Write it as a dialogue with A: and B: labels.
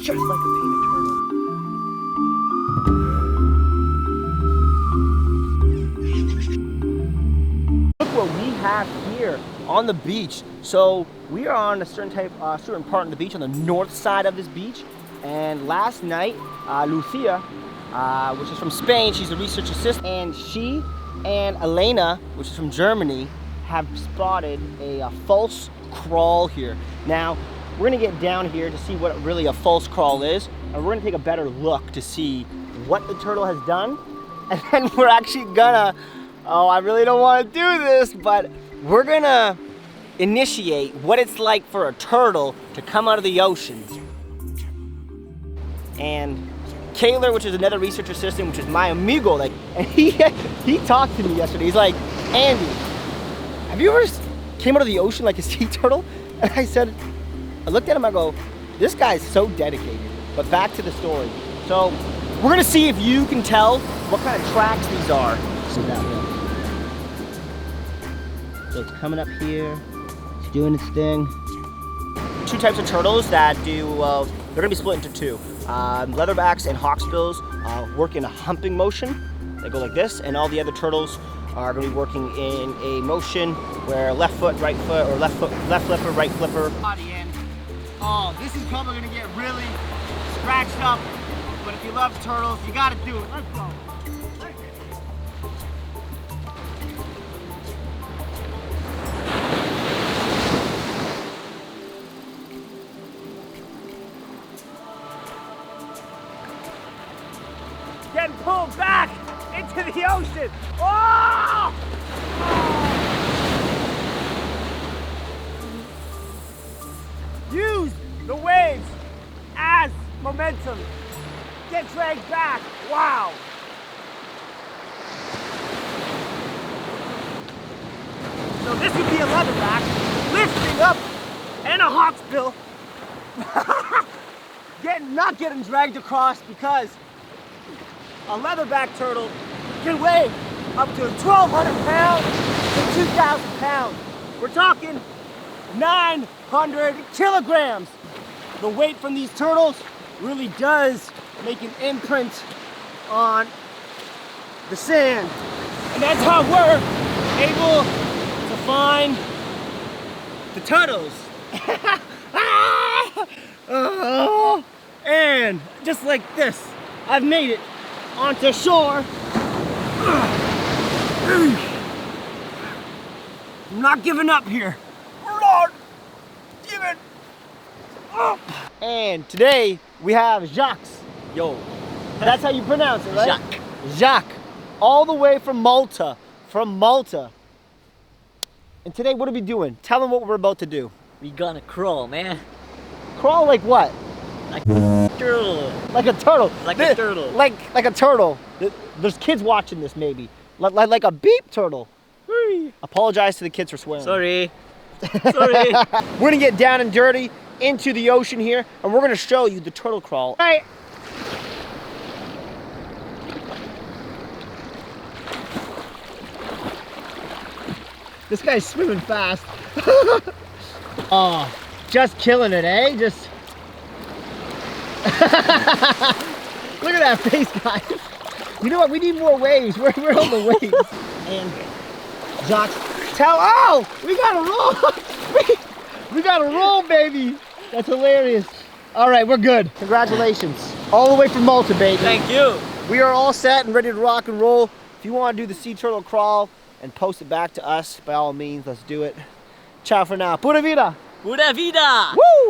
A: just like a painted turtle. Look what we have here on the beach. So we are on a certain part of the beach, on the north side of this beach. And last night, Lucia, which is from Spain, she's a research assistant, and she and Elena, which is from Germany, have spotted a false crawl here. Now, we're gonna get down here to see what really a false crawl is, and we're gonna take a better look to see what the turtle has done. And then we're actually gonna, oh, I really don't wanna do this, but we're gonna initiate what it's like for a turtle to come out of the ocean. And Kaylor, which is another research assistant, which is my amigo, like, and he talked to me yesterday. He's like, Andy, have you ever came out of the ocean like a sea turtle? And I looked at him, I go, this guy's so dedicated. But back to the story. So we're gonna see if you can tell what kind of tracks these are. See that way. So it's coming up here, it's doing its thing. Two types of turtles that do, they're gonna be split into two. Leatherbacks and hawksbills work in a humping motion. They go like this, and all the other turtles are going to be working in a motion where left foot, right foot, or left flipper, right flipper. Oh, this is probably going to get really scratched up, but if you love turtles, you got to do it. Let's go. Getting pulled back into the ocean. Oh! Use the waves as momentum. Get dragged back. Wow. So this would be a leatherback lifting up and a hawksbill. Not getting dragged across because a leatherback turtle can weigh up to 1,200 pounds to 2,000 pounds. We're talking 900 kilograms. The weight from these turtles really does make an imprint on the sand. And that's how we're able to find the turtles. And just like this, I've made it onto shore. I'm not giving up here. We're not giving up. And today we have Jacques. Yo, that's how you pronounce it, right? Jacques, all the way from Malta. And today, what are we doing? Tell them what we're about to do.
B: We gonna crawl, man.
A: Crawl like what?
B: Like a turtle.
A: Like a turtle.
B: Like a turtle.
A: Like a turtle. There's kids watching this, maybe. Like a beep turtle. Apologize to the kids for swearing.
B: Sorry. Sorry.
A: We're gonna get down and dirty into the ocean here, and we're gonna show you the turtle crawl. All right. This guy's swimming fast. Oh, just killing it, eh? Just. Look at that face, guys. You know what? We need more waves. We're on the waves. And Jacques, oh, we gotta roll. We gotta roll, baby. That's hilarious. All right, we're good. Congratulations. All the way from Malta, baby.
B: Thank you.
A: We are all set and ready to rock and roll. If you want to do the sea turtle crawl and post it back to us, by all means, let's do it. Ciao for now. Pura vida.
B: Pura vida.
A: Woo!